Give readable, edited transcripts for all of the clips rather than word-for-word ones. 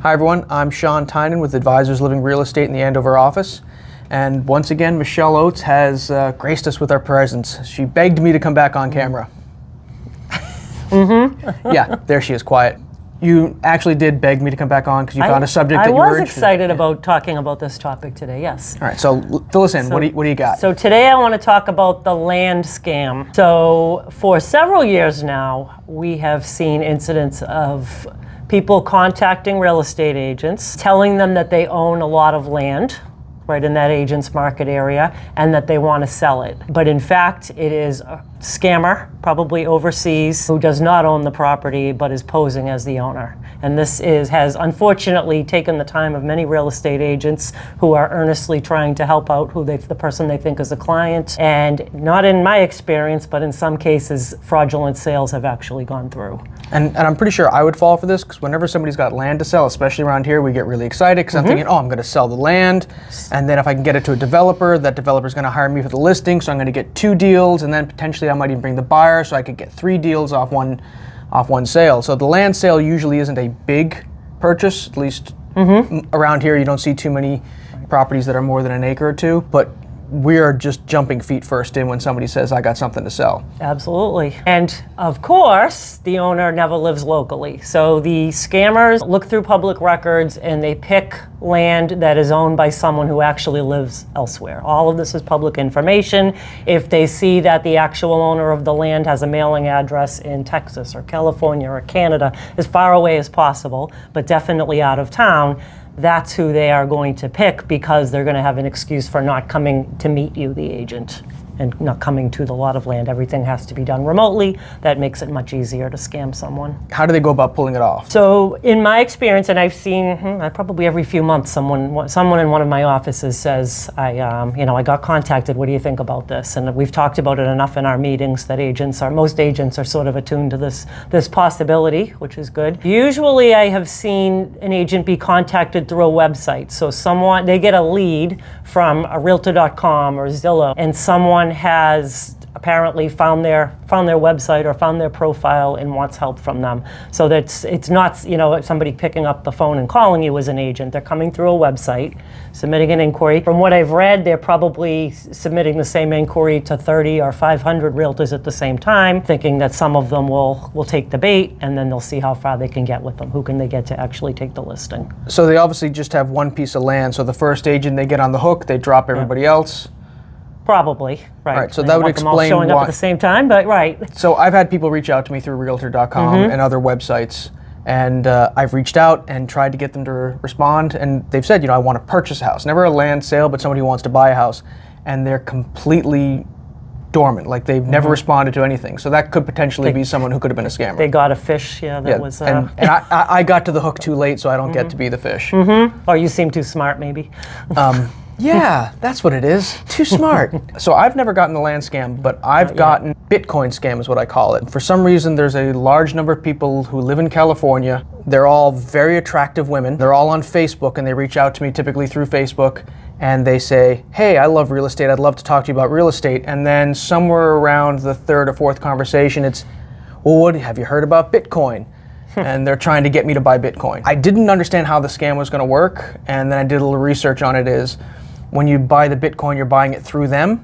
Hi everyone, I'm Sean Tynan with Advisors Living Real Estate in the Andover office. And once again, Michelle Oates has graced us with her presence. She begged me to come back on camera. Yeah, there she is, quiet. You actually did beg me to come back on because you found a subject that you were interested in. I was excited about talking about this topic today, yes. All right, so fill us in. What do you got? So today I want to talk about the land scam. So for several years now, we have seen incidents of people contacting real estate agents, telling them that they own a lot of land right in that agent's market area and that they want to sell it. But in fact, it is a scammer, probably overseas, who does not own the property but is posing as the owner. And this has unfortunately taken the time of many real estate agents who are earnestly trying to help out the person they think is a client. And not in my experience, but in some cases, fraudulent sales have actually gone through. And I'm pretty sure I would fall for this because whenever somebody's got land to sell, especially around here, we get really excited because I'm thinking, oh, I'm going to sell the land. And then if I can get it to a developer, that developer's going to hire me for the listing. So I'm going to get 2 deals. And then potentially I might even bring the buyer so I could get 3 deals off one sale. So the land sale usually isn't a big purchase, at least around here. You don't see too many properties that are more than an acre or 2. But we are just jumping feet first in when somebody says, I got something to sell. Absolutely. And of course, the owner never lives locally. So the scammers look through public records and they pick land that is owned by someone who actually lives elsewhere. All of this is public information. If they see that the actual owner of the land has a mailing address in Texas or California or Canada, as far away as possible, but definitely out of town, that's who they are going to pick because they're going to have an excuse for not coming to meet you, the agent, and not coming to the lot of land. Everything has to be done remotely. That makes it much easier to scam someone. How do they go about pulling it off? So in my experience, and I've seen probably every few months, someone in one of my offices says, I got contacted. What do you think about this? And we've talked about it enough in our meetings that most agents are sort of attuned to this possibility, which is good. Usually I have seen an agent be contacted through a website. So they get a lead from a realtor.com or Zillow, and someone has apparently found their website or found their profile and wants help from them. So it's not somebody picking up the phone and calling you as an agent. They're coming through a website, submitting an inquiry. From what I've read, they're probably submitting the same inquiry to 30 or 500 realtors at the same time, thinking that some of them will take the bait, and then they'll see how far they can get with them. Who can they get to actually take the listing? So they obviously just have one piece of land. So the first agent they get on the hook, they drop everybody else. Probably, right. Right, so that would explain why. Them all showing up at the same time, but right. So I've had people reach out to me through Realtor.com and other websites, and I've reached out and tried to get them to respond, and they've said, I want to purchase a house. Never a land sale, but somebody who wants to buy a house, and they're completely dormant, like they've never responded to anything. So that could potentially be someone who could have been a scammer. They got a fish, and I got to the hook too late, so I don't get to be the fish. Or you seem too smart, maybe. Yeah, that's what it is. Too smart. So I've never gotten the land scam, but I've gotten Bitcoin scam is what I call it. For some reason, there's a large number of people who live in California. They're all very attractive women. They're all on Facebook, and they reach out to me typically through Facebook, and they say, hey, I love real estate. I'd love to talk to you about real estate. And then somewhere around the 3rd or 4th conversation, it's, well, have you heard about Bitcoin? And they're trying to get me to buy Bitcoin. I didn't understand how the scam was going to work, and then I did a little research on it. When you buy the Bitcoin, you're buying it through them,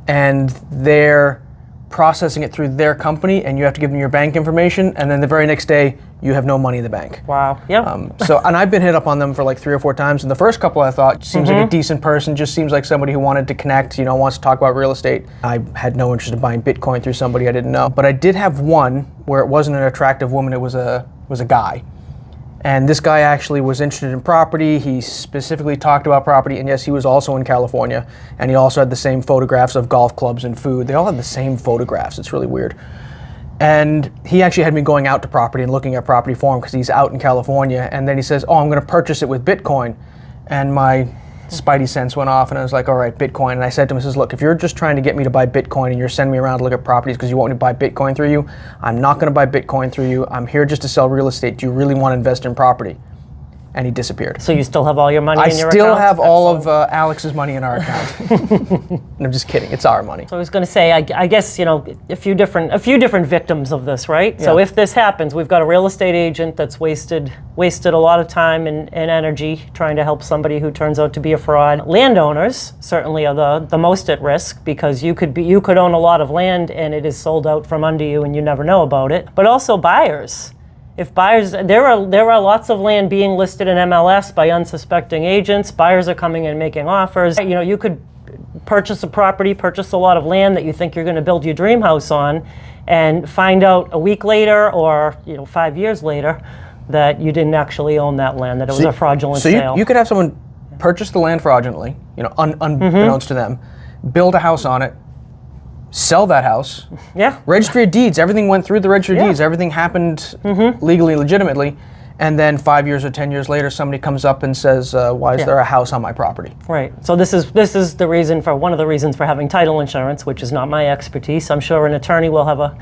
and they're processing it through their company, and you have to give them your bank information, and then the very next day, you have no money in the bank. Wow, yep. And I've been hit up on them for like 3 or 4 times, and the first couple I thought, seems like a decent person, just seems like somebody who wanted to connect, wants to talk about real estate. I had no interest in buying Bitcoin through somebody I didn't know. But I did have one where it wasn't an attractive woman, it was a guy. And this guy actually was interested in property. He specifically talked about property, and yes, he was also in California, and he also had the same photographs of golf clubs and food. They all had the same photographs. It's really weird. And he actually had me going out to property and looking at property for him because he's out in California. And then he says, I'm going to purchase it with Bitcoin. And my spidey sense went off, and I was like, all right, Bitcoin. And I said to him, look, if you're just trying to get me to buy Bitcoin and you're sending me around to look at properties because you want me to buy Bitcoin through you, I'm not going to buy Bitcoin through you. I'm here just to sell real estate. Do you really want to invest in property? and he disappeared. So you still have all your money in your account? I still have all of Alex's money in our account. And I'm just kidding. It's our money. So I was going to say, I guess, a few different victims of this, right? Yeah. So if this happens, we've got a real estate agent that's wasted a lot of time and energy trying to help somebody who turns out to be a fraud. Landowners certainly are the most at risk, because you could own a lot of land and it is sold out from under you and you never know about it. But also buyers. If buyers, there are lots of land being listed in MLS by unsuspecting agents. Buyers are coming in making offers. You could purchase a property, purchase a lot of land that you think you're going to build your dream house on, and find out a week later or 5 years later that you didn't actually own that land, that it was a fraudulent sale. So you could have someone purchase the land fraudulently, unbeknownst to them, build a house on it, sell that house. Yeah. Registry of Deeds, everything went through the Registry of Deeds, everything happened legally, legitimately, and then 5 years or 10 years later, somebody comes up and says, why is there a house on my property? Right. So this is one of the reasons for having title insurance, which is not my expertise. I'm sure an attorney will have a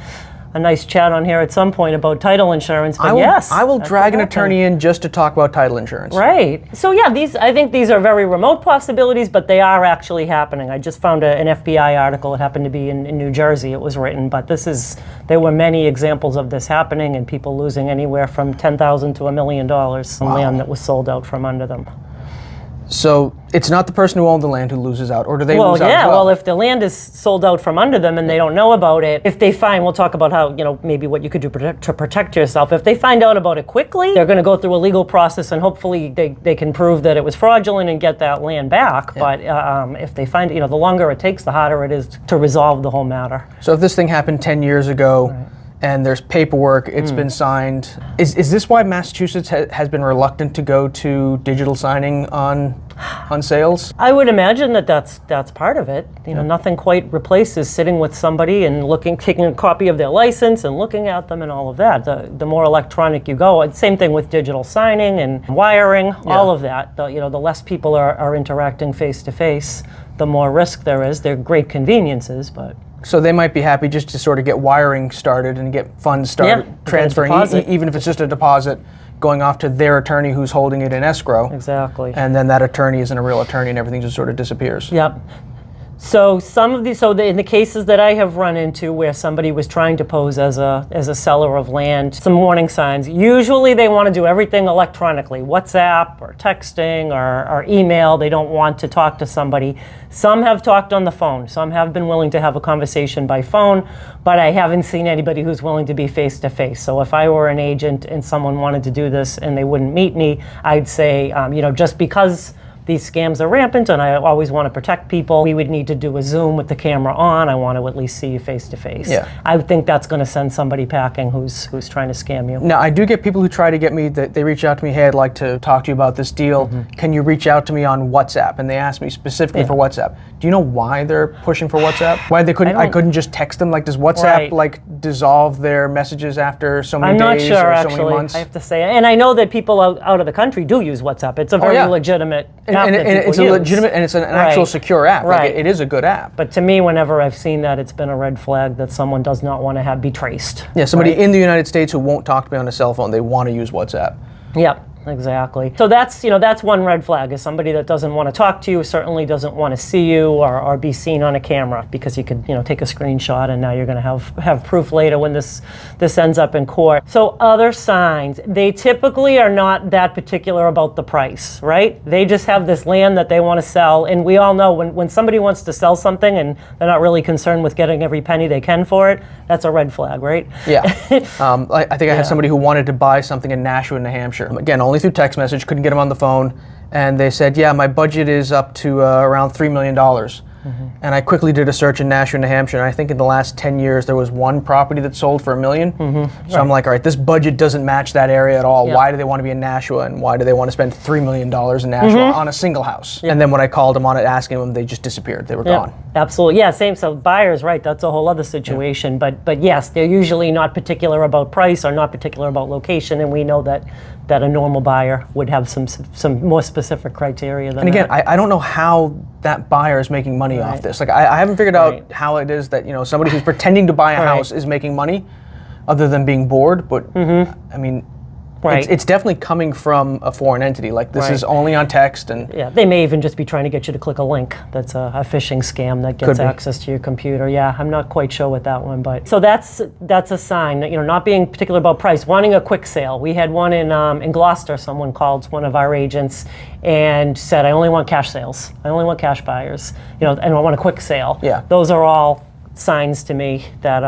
nice chat on here at some point about title insurance, but I will drag an attorney in just to talk about title insurance. Right. So yeah, I think these are very remote possibilities, but they are actually happening. I just found an FBI article. It happened to be in New Jersey. It was written, but there were many examples of this happening and people losing anywhere from $10,000 to $1 million on land that was sold out from under them. So it's not the person who owned the land who loses out, or do they lose out as well? Well, if the land is sold out from under them and they don't know about it, if they find, we'll talk about how, maybe what you could do to protect yourself. If they find out about it quickly, they're going to go through a legal process and hopefully they can prove that it was fraudulent and get that land back. Yeah. But if they find, the longer it takes, the harder it is to resolve the whole matter. So if this thing happened 10 years ago, and there's paperwork, it's been signed. Is this why Massachusetts has been reluctant to go to digital signing on sales? I would imagine that's part of it. Nothing quite replaces sitting with somebody and taking a copy of their license and looking at them and all of that. The more electronic you go, same thing with digital signing and wiring, all of that. The less people are interacting face to face, the more risk there is. They're great conveniences, but. So they might be happy just to sort of get wiring started and get funds started, transferring, even if it's just a deposit, going off to their attorney who's holding it in escrow. Exactly. And then that attorney isn't a real attorney and everything just sort of disappears. Yep. So in the cases that I have run into where somebody was trying to pose as a seller of land, some warning signs. Usually they want to do everything electronically, WhatsApp or texting or email. They don't want to talk to somebody. Some have talked on the phone. Some have been willing to have a conversation by phone, but I haven't seen anybody who's willing to be face to face. So if I were an agent and someone wanted to do this and they wouldn't meet me, I'd say, just because these scams are rampant and I always want to protect people, we would need to do a Zoom with the camera on. I want to at least see you face to face. Yeah. I would think that's going to send somebody packing who's trying to scam you. Now, I do get people who try to get me, they reach out to me, hey, I'd like to talk to you about this deal. Can you reach out to me on WhatsApp? And they ask me specifically for WhatsApp. Do you know why they're pushing for WhatsApp? Why I couldn't just text them? Like, does WhatsApp dissolve their messages after so many days sure, or so many months? I have to say. And I know that people out of the country do use WhatsApp. It's a very legitimate app and that it's use. a legitimate, and it's an actual secure app. Right. Like, it is a good app. But to me, whenever I've seen that, it's been a red flag that someone does not want to be traced. Yeah, somebody in the United States who won't talk to me on a cell phone, they want to use WhatsApp. Yep. Exactly. So that's one red flag, is somebody that doesn't want to talk to you, certainly doesn't want to see you or be seen on a camera, because you could take a screenshot and now you're going to have proof later when this ends up in court. So other signs, they typically are not that particular about the price, right? They just have this land that they want to sell, and we all know when somebody wants to sell something and they're not really concerned with getting every penny they can for it, that's a red flag, right? Yeah. I think I had somebody who wanted to buy something in Nashua, New Hampshire. Again, only through text message, couldn't get them on the phone, and they said, yeah, my budget is up to around $3 million. And I quickly did a search in Nashua, New Hampshire, and I think in the last 10 years there was one property that sold for $1 million. So I'm like, all right, this budget doesn't match that area at all. Why do they want to be in Nashua, and why do they want to spend $3 million in Nashua on a single house? And then when I called them on it, asking them, they just disappeared. They were gone. Absolutely. Yeah, same. So buyers, right, that's a whole other situation. But yes, they're usually not particular about price or not particular about location, and we know that a normal buyer would have some more specific criteria than that. And again, I don't know how that buyer is making money off this. Like, I haven't figured out how it is that somebody who's pretending to buy a house is making money, other than being bored. But I mean, Right. It's definitely coming from a foreign entity. Like this is only on text, and yeah, they may even just be trying to get you to click a link. That's a phishing scam that gets access to your computer. Yeah, I'm not quite sure with that one, but so that's a sign. Not being particular about price, wanting a quick sale. We had one in Gloucester. Someone called one of our agents and said, "I only want cash sales. I only want cash buyers. And I want a quick sale." Yeah. Those are all signs to me that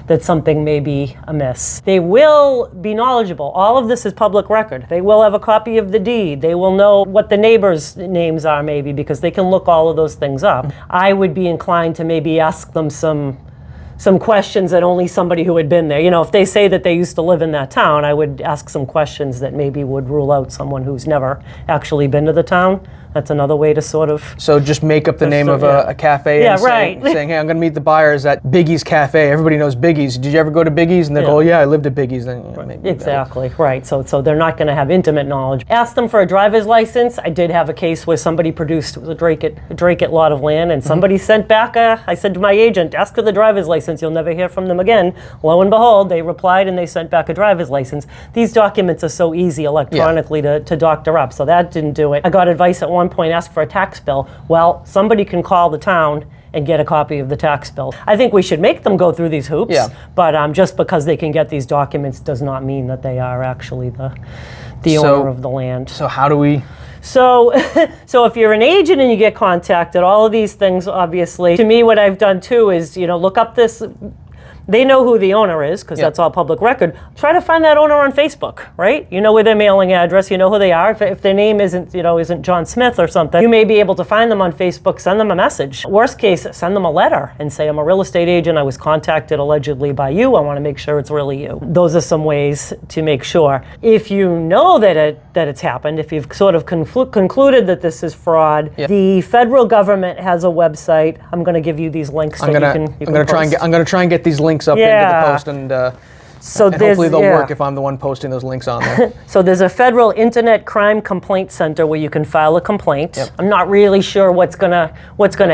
that something may be amiss. They will be knowledgeable. All of this is public record. They will have a copy of the deed. They will know what the neighbors' names are maybe because they can look all of those things up. I would be inclined to maybe ask them some questions that only somebody who had been there. If they say that they used to live in that town, I would ask some questions that maybe would rule out someone who's never actually been to the town. That's another way to sort of... So just make up the name of a cafe and saying, hey, I'm going to meet the buyers at Biggie's Cafe. Everybody knows Biggie's. Did you ever go to Biggie's? And they go, oh, yeah, I lived at Biggie's. Then maybe exactly, right. So they're not going to have intimate knowledge. Ask them for a driver's license. I did have a case where somebody produced, it was a Drake lot of land, and somebody sent back I said to my agent, ask for the driver's license. You'll never hear from them again. Lo and behold, they replied and they sent back a driver's license. These documents are so easy electronically to doctor up, so that didn't do it. I got advice at one point, ask for a tax bill. Well, somebody can call the town and get a copy of the tax bill. I think we should make them go through these hoops, but just because they can get these documents does not mean that they are actually the owner of the land. So how do we... So if you're an agent and you get contacted, all of these things, obviously, to me, what I've done too is, look up this. They know who the owner is because that's all public record. Try to find that owner on Facebook, right? You know where their mailing address, you know who they are. If their name isn't John Smith or something, you may be able to find them on Facebook, send them a message. Worst case, send them a letter and say, I'm a real estate agent. I was contacted allegedly by you. I want to make sure it's really you. Those are some ways to make sure. If you know that it's happened, if you've sort of concluded that this is fraud, the federal government has a website. I'm going to give you these links I'm going to try and get these links up into the post, and hopefully they'll work if I'm the one posting those links on there. So there's a federal Internet Crime Complaint Center where you can file a complaint. I'm not really sure what's gonna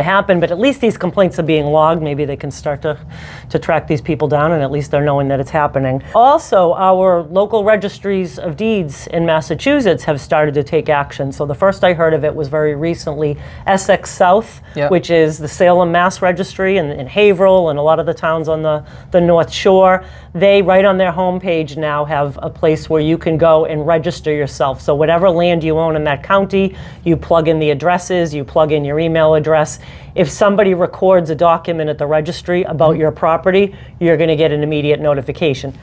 happen, but at least these complaints are being logged. Maybe they can start to track these people down, and at least they're knowing that it's happening. Also, our local registries of deeds in Massachusetts have started to take action. So the first I heard of it was very recently. Essex South, which is the Salem, Mass registry, and Haverhill, and a lot of the towns on the North Shore. They, right on their homepage now, have a place where you can go and register yourself. So whatever land you own in that county, you plug in the addresses, you plug in your email address. If somebody records a document at the registry about your property, you're going to get an immediate notification.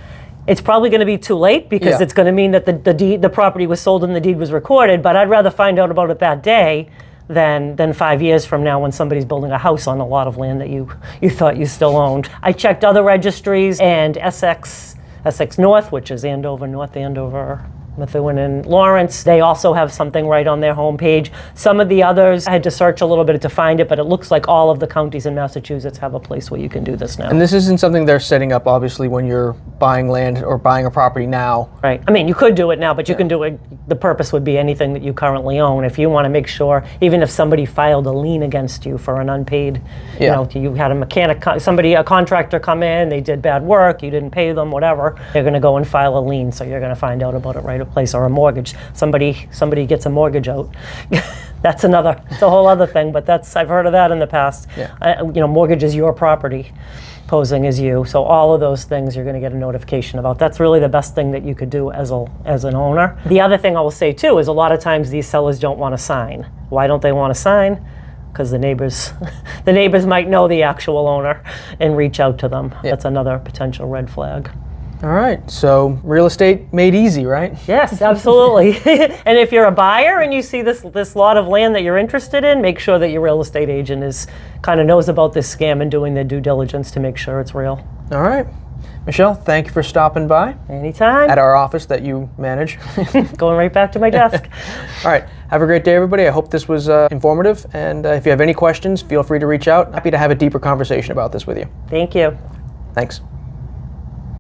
It's probably going to be too late because it's going to mean that the property was sold and the deed was recorded, but I'd rather find out about it that day than 5 years from now when somebody's building a house on a lot of land that you thought you still owned. I checked other registries, and Essex North, which is Andover, North Andover, Methuen and Lawrence, they also have something right on their homepage. Some of the others, I had to search a little bit to find it, but it looks like all of the counties in Massachusetts have a place where you can do this now. And this isn't something they're setting up, obviously, when you're buying land or buying a property now. Right. I mean, you could do it now, but you can do it, the purpose would be anything that you currently own. If you want to make sure, even if somebody filed a lien against you for an unpaid, you had a contractor come in, they did bad work, you didn't pay them, whatever, they're going to go and file a lien, so you're going to find out about it right away. Place or a mortgage. Somebody gets a mortgage out. It's a whole other thing, but I've heard of that in the past. Mortgage is your property, posing as you. So all of those things you're going to get a notification about. That's really the best thing that you could do as an owner. The other thing I will say too is a lot of times these sellers don't want to sign. Why don't they want to sign? Because the neighbors might know the actual owner and reach out to them. That's another potential red flag. All right, so real estate made easy, right? Yes, absolutely. And if you're a buyer and you see this lot of land that you're interested in, make sure that your real estate agent kind of knows about this scam and doing their due diligence to make sure it's real. All right. Michelle, thank you for stopping by. Anytime. At our office that you manage. Going right back to my desk. All right. Have a great day, everybody. I hope this was informative. And if you have any questions, feel free to reach out. Happy to have a deeper conversation about this with you. Thank you. Thanks.